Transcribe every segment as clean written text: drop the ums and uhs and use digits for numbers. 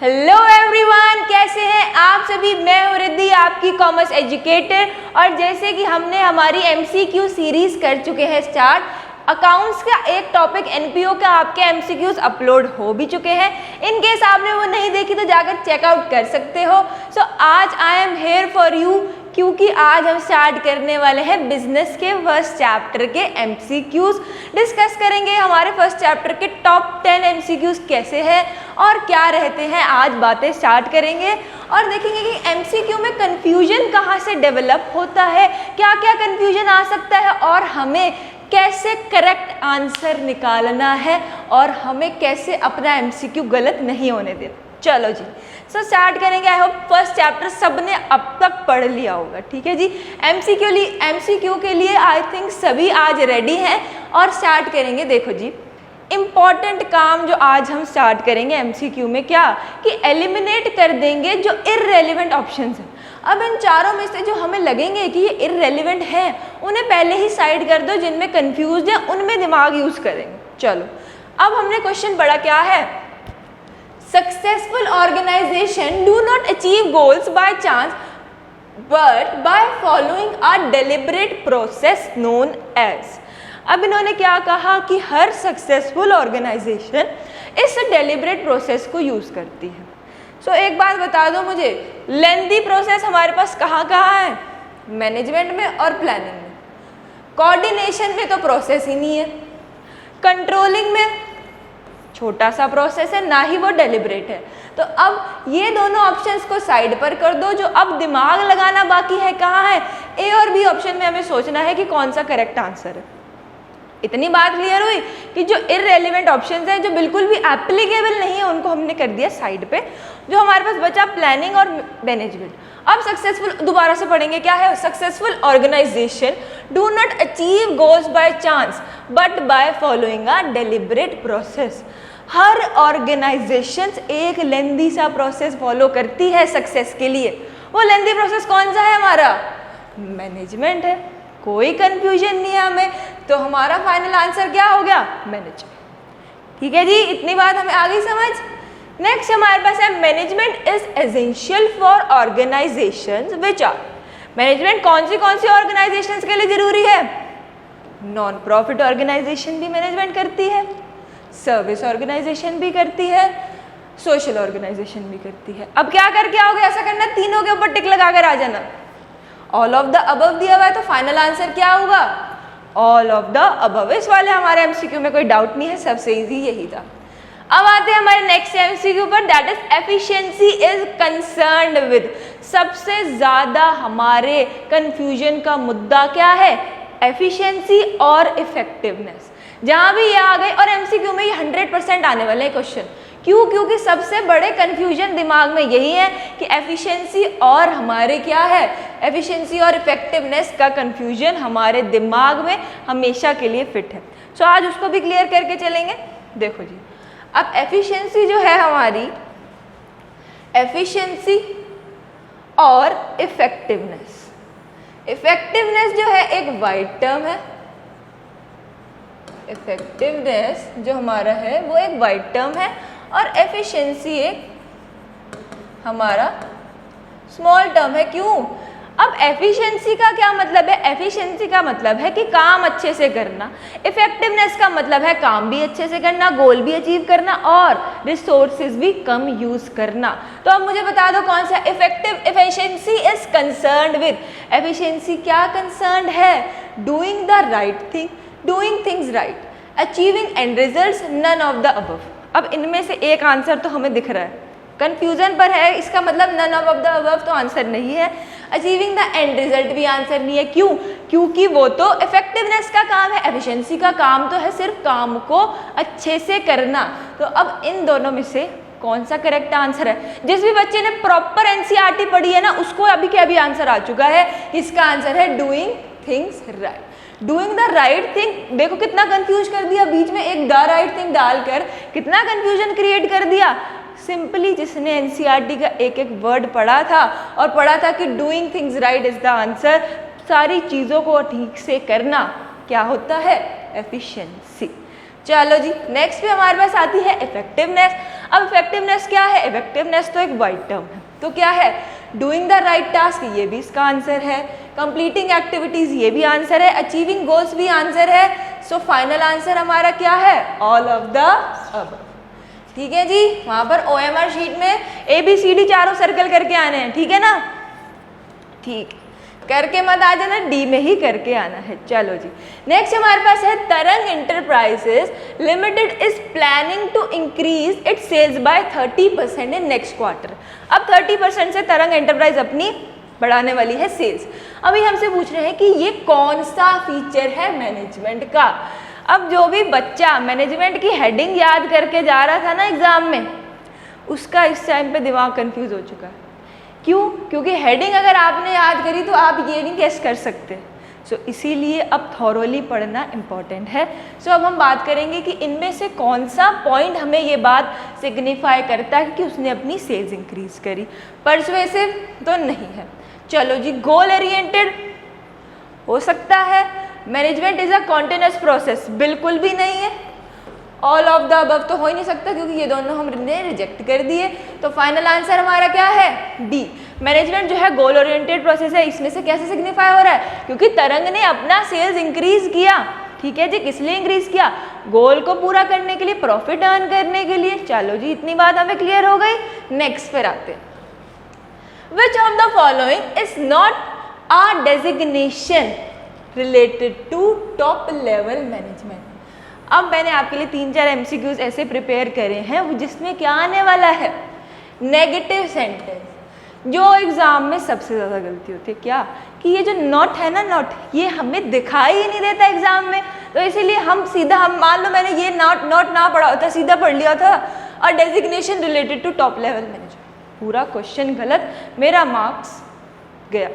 Hello everyone, कैसे हैं आप सभी। मैं हूं रिद्धि, आपकी कॉमर्स एजुकेटर। और जैसे कि हमने हमारी एमसीक्यू सीरीज कर चुके हैं स्टार्ट, अकाउंट्स का एक टॉपिक एनपीओ का आपके एमसीक्यूज अपलोड हो भी चुके हैं। इन केस आपने वो नहीं देखी तो जाकर चेकआउट कर सकते हो। सो आज I am here for you, क्योंकि आज हम स्टार्ट करने वाले हैं बिजनेस के फर्स्ट चैप्टर के एमसीक्यूज। डिस्कस करेंगे हमारे फर्स्ट चैप्टर के टॉप 10 एमसीक्यूज कैसे हैं और क्या रहते हैं। आज बातें स्टार्ट करेंगे और देखेंगे कि एमसीक्यू में कंफ्यूजन कहाँ से डेवलप होता है, क्या क्या कंफ्यूजन आ सकता है और हमें कैसे करेक्ट आंसर निकालना है और हमें कैसे अपना एमसीक्यू गलत नहीं होने देना। चलो जी, स्टार्ट करेंगे। आई होप फर्स्ट चैप्टर सबने अब तक पढ़ लिया होगा, ठीक है जी। एमसीक्यू के लिए आई थिंक सभी आज रेडी हैं और स्टार्ट करेंगे। देखो जी, इम्पॉर्टेंट काम जो आज हम स्टार्ट करेंगे एमसीक्यू में, क्या कि एलिमिनेट कर देंगे जो इररेलेवेंट ऑप्शंस हैं। अब इन चारों में से जो हमें लगेंगे कि ये इररेलेवेंट हैं, उन्हें पहले ही साइड कर दो। जिनमें कंफ्यूज है उनमें दिमाग यूज करेंगे। चलो, अब हमने क्वेश्चन पढ़ा क्या है। Successful organization do not achieve goals by chance but by following a deliberate process known as। अब इन्होंने क्या कहा कि हर सक्सेसफुल ऑर्गेनाइजेशन इस डेलिब्रेट प्रोसेस को यूज करती है। सो एक बात बता दो मुझे, लेंथी प्रोसेस हमारे पास कहाँ कहाँ है? मैनेजमेंट में और प्लानिंग में। कोऑर्डिनेशन में तो प्रोसेस ही नहीं है। कंट्रोलिंग में छोटा सा प्रोसेस है, ना ही वो डेलिब्रेट है। तो अब ये दोनों ऑप्शंस को साइड पर कर दो। जो अब दिमाग लगाना बाकी है कहाँ है? ए और बी ऑप्शन में हमें सोचना है कि कौन सा करेक्ट आंसर है। इतनी बात क्लियर हुई कि जो इररेलेवेंट ऑप्शंस हैं, जो बिल्कुल भी एप्लीकेबल नहीं है, उनको हमने कर दिया साइड पे। जो हमारे पास बचा प्लानिंग और मैनेजमेंट। अब सक्सेसफुल दोबारा से पढ़ेंगे क्या है। Successful organisation do not achieve goals by chance but by following a deliberate process. हर ऑर्गेनाइजेशन एक लेंदी सा प्रोसेस फॉलो करती है सक्सेस के लिए। वो लेंदी प्रोसेस कौन सा है? हमारा मैनेजमेंट है। कोई कंफ्यूजन नहीं है हमें, तो हमारा फाइनल आंसर क्या हो गया? मैनेजमेंट। ठीक है जी, इतनी बात हमें आ गई समझ। नेक्स्ट हमारे पास है management is essential for organisations which are. Management कौन सी ऑर्गेनाइजेशंस के लिए जरूरी है? नॉन प्रॉफिट ऑर्गेनाइजेशन भी मैनेजमेंट करती है, सर्विस ऑर्गेनाइजेशन भी करती है, सोशल ऑर्गेनाइजेशन भी करती है। अब क्या करके आओगे? ऐसा करना, तीनों के ऊपर टिक लगा कर आ जाना। ऑल ऑफ द अबव दिया हुआ है, तो फाइनल आंसर क्या होगा? All of the above. इस वाले हमारे एमसीक्यू में कोई डाउट नहीं है, सबसे इजी यही था। अब आते हैं हमारे नेक्स्ट एमसीक्यू पर, that is efficiency is concerned with. सबसे ज्यादा हमारे कंफ्यूजन का मुद्दा क्या है? एफिशिएंसी और इफेक्टिवनेस। जहां भी ये आ गए, और एमसीक्यू में ये 100% आने वाले हैं क्वेश्चन। क्यों? क्योंकि सबसे बड़े कंफ्यूजन दिमाग में यही है कि एफिशिएंसी और हमारे क्या है, एफिशिएंसी और इफेक्टिवनेस का कंफ्यूजन हमारे दिमाग में हमेशा के लिए फिट है। सो आज उसको भी क्लियर करके चलेंगे। देखो जी, अब एफिशिएंसी जो है हमारी, एफिशिएंसी और इफेक्टिवनेस। इफेक्टिवनेस जो है एक वाइड टर्म है। इफेक्टिवनेस जो हमारा है वो एक वाइड टर्म है और एफिशिएंसी एक हमारा स्मॉल टर्म है। क्यों? अब एफिशिएंसी का क्या मतलब है? एफिशिएंसी का मतलब है कि काम अच्छे से करना। इफेक्टिवनेस का मतलब है काम भी अच्छे से करना, गोल भी अचीव करना और रिसोर्सेज भी कम यूज करना। तो अब मुझे बता दो कौन सा efficiency is concerned with. Efficiency क्या कंसर्न्ड है? Doing the right thing, doing things right, achieving end results, none of the above. अब इनमें से एक आंसर तो हमें दिख रहा है, कंफ्यूजन पर है, इसका मतलब नन ऑफ द अबव तो आंसर नहीं है। अचीविंग द एंड रिजल्ट भी आंसर नहीं है। क्यों? क्योंकि वो तो इफेक्टिवनेस का काम है, एफिशिएंसी का काम तो है सिर्फ काम को अच्छे से करना। तो अब इन दोनों में से कौन सा करेक्ट आंसर है? जिस भी बच्चे ने प्रॉपर एनसीईआरटी पढ़ी है ना, उसको अभी के अभी आंसर आ चुका है। इसका आंसर है doing things right. Doing the right thing. देखो कितना कंफ्यूज कर दिया, बीच में एक द राइट थिंग डालकर कितना कंफ्यूजन क्रिएट कर दिया। सिंपली जिसने एनसीईआरटी का एक एक वर्ड पढ़ा था और पढ़ा था कि doing things right is the answer, सारी चीज़ों को ठीक से करना क्या होता है? एफिशिएंसी। चलो जी, नेक्स्ट भी हमारे पास आती है इफेक्टिवनेस। अब इफेक्टिवनेस क्या है? इफेक्टिवनेस तो एक वाइड टर्म है, तो क्या है? डूइंग द राइट टास्क, ये भी इसका आंसर है। कंप्लीटिंग एक्टिविटीज, ये भी आंसर है। अचीविंग गोल्स भी आंसर है। सो फाइनल आंसर हमारा क्या है? All of the above. ठीक है जी, वहां पर OMR शीट में ABCD चारों सर्कल करके आने हैं, ठीक है ना? ठीक, करके मत आ जाना, डी में ही करके आना है। चलो जी, नेक्स्ट हमारे पास है Tarang enterprises limited is planning to increase its sales by 30% in next quarter. अब 30% से तरंग एंटरप्राइज अपनी बढ़ाने वाली है सेल्स। अभी हमसे पूछ रहे हैं कि ये कौन सा फीचर है मैनेजमेंट का। अब जो भी बच्चा मैनेजमेंट की हेडिंग याद करके जा रहा था ना एग्जाम में, उसका इस टाइम पे दिमाग कंफ्यूज हो चुका है। क्यों? क्योंकि हेडिंग अगर आपने याद करी तो आप ये नहीं गेस कर सकते। सो इसीलिए अब थॉरोली पढ़ना इम्पॉर्टेंट है। सो अब हम बात करेंगे कि इनमें से कौन सा पॉइंट हमें ये बात सिग्निफाई करता है कि उसने अपनी सेल्स इंक्रीज करी। परसुएसिव तो नहीं है। चलो जी, गोल ओरिएंटेड हो सकता है। Management is a continuous process, बिल्कुल भी नहीं है। ऑल ऑफ द अबव तो हो ही नहीं सकता क्योंकि ये दोनों हमने रिजेक्ट कर दिए। तो फाइनल आंसर हमारा क्या है? डी। मैनेजमेंट जो है गोल ओरिएंटेड प्रोसेस है। इसमें से कैसे सिग्निफाई हो रहा है? क्योंकि तरंग ने अपना सेल्स इंक्रीज किया। ठीक है जी, किस लिए इंक्रीज किया? गोल को पूरा करने के लिए, प्रॉफिट अर्न करने के लिए। चलो जी, इतनी बात हमें क्लियर हो गई। नेक्स्ट पर आते हैं। Which of the following is not a designation related to top level management. अब मैंने आपके लिए 3-4 MCQs ऐसे प्रिपेयर करे हैं जिसमें क्या आने वाला है? Negative sentence. जो एग्जाम में सबसे ज़्यादा गलती होती है क्या? कि ये जो नॉट है ना, नॉट, ये हमें दिखाई ही नहीं देता एग्जाम में। तो इसीलिए हम सीधा, हम मान लो मैंने ये नॉट ना पढ़ा होता, सीधा पढ़ लिया था और designation related to top level manager, पूरा क्वेश्चन गलत, मेरा मार्क्स गया।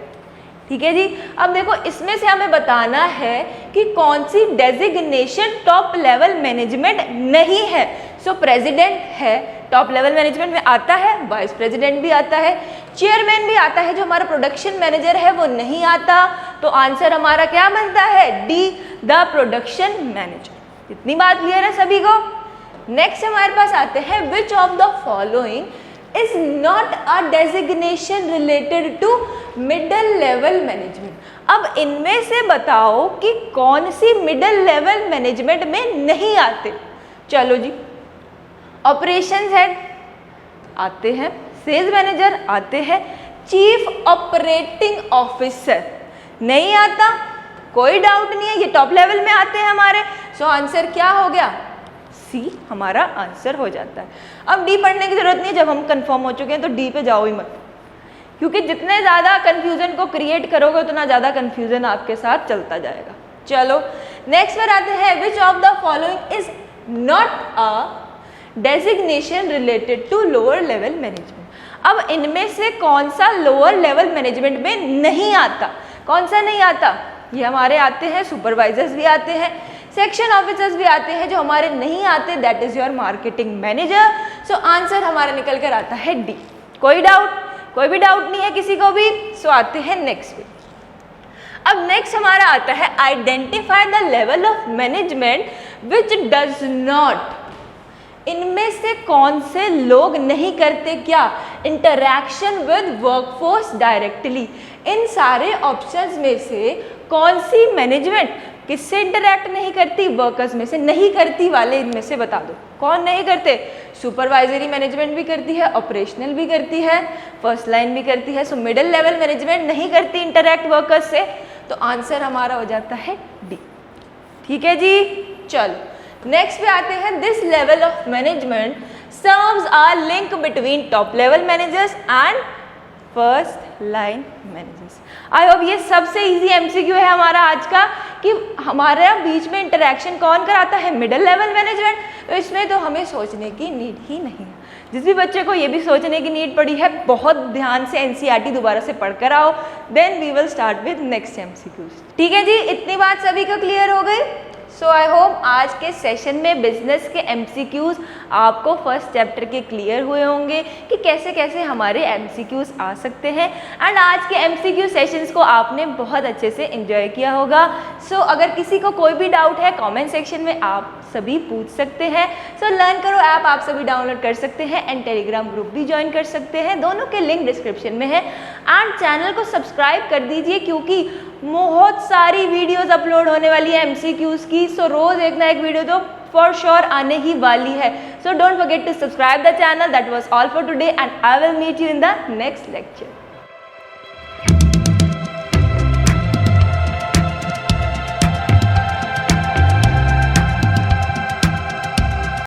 ठीक है जी। अब देखो, इसमें से हमें बताना है कि कौन सी डेजिग्नेशन टॉप लेवल मैनेजमेंट नहीं है। सो प्रेसिडेंट है, टॉप लेवल मैनेजमेंट में आता है। वाइस प्रेसिडेंट भी आता है, चेयरमैन भी आता है। जो हमारा प्रोडक्शन मैनेजर है वो नहीं आता। तो आंसर हमारा क्या बनता है? D, the production manager. इतनी बात क्लियर है सभी को? नेक्स्ट हमारे पास आते हैं, which of the following is not a designation related to middle level management। अब इनमें से बताओ कि कौन सी मिडल लेवल मैनेजमेंट में नहीं आते। चलो जी, ऑपरेशंस हेड आते हैं, सेल्स मैनेजर आते हैं, चीफ ऑपरेटिंग ऑफिसर नहीं आता, कोई डाउट नहीं है, ये टॉप लेवल में आते हैं हमारे। सो आंसर क्या हो गया? सी हमारा आंसर हो जाता है। अब डी पढ़ने की जरूरत नहीं है, जब हम कंफर्म हो चुके हैं तो डी पे जाओ ही मत, क्योंकि जितने ज़्यादा कंफ्यूजन को क्रिएट करोगे उतना ज़्यादा कंफ्यूजन आपके साथ चलता जाएगा। चलो नेक्स्ट पर आते हैं, which of the following is not a designation related to lower level management. अब इनमें से कौन सा लोअर लेवल मैनेजमेंट में नहीं आता? कौन सा नहीं आता? ये हमारे आते हैं, सुपरवाइजर्स भी आते हैं, सेक्शन ऑफिसर्स भी आते हैं। जो हमारे नहीं आते, that is your marketing manager. So answer हमारा निकल कर आता है डी। कोई डाउट? कोई भी डाउट नहीं है किसी को भी। सो आते हैं नेक्स्ट पे। अब नेक्स्ट हमारा आता है, identify the level of management which does not. इनमें से कौन से लोग नहीं करते क्या? Interaction with workforce directly. इन सारे ऑप्शंस में से कौन सी मैनेजमेंट किससे इंटरैक्ट नहीं करती? वर्कर्स में से। नहीं करती वाले इनमें से बता दो, कौन नहीं करते? सुपरवाइजरी मैनेजमेंट भी करती है, ऑपरेशनल भी करती है, फर्स्ट लाइन भी करती है। सो मिडिल लेवल मैनेजमेंट नहीं करती इंटरैक्ट वर्कर्स से। तो आंसर हमारा हो जाता है डी। ठीक है जी। चलो नेक्स्ट पे आते हैं, this level of management serves a link between top level managers and first line managers. I hope ये सबसे इजी MCQ है हमारा आज का, कि हमारे बीच में इंटरैक्शन कौन कराता है? Middle level management. तो इसमें तो हमें सोचने की नीड ही नहीं है। जिस भी बच्चे को ये भी सोचने की नीड पड़ी है, बहुत ध्यान से NCERT दोबारा से पढ़ कर आओ, then we will start with next MCQs। ठीक है जी, इतनी बात सभी को क्लियर हो गई? सो आई होप आज के सेशन में बिजनेस के MCQs आपको फर्स्ट चैप्टर के क्लियर हुए होंगे कि कैसे कैसे हमारे MCQs आ सकते हैं एंड आज के MCQ सेशंस को आपने बहुत अच्छे से एंजॉय किया होगा। सो अगर किसी को कोई भी डाउट है कमेंट सेक्शन में आप सभी पूछ सकते हैं। सो लर्न करो ऐप आप सभी डाउनलोड कर सकते हैं एंड टेलीग्राम ग्रुप भी ज्वाइन कर सकते हैं, दोनों के लिंक डिस्क्रिप्शन में है एंड चैनल को सब्सक्राइब कर दीजिए क्योंकि बहुत सारी वीडियोस अपलोड होने वाली है MCQs की। सो रोज एक ना एक वीडियो तो फॉर श्योर आने ही वाली है। So don't forget to subscribe the channel. That was all for today and I will meet you in the next lecture.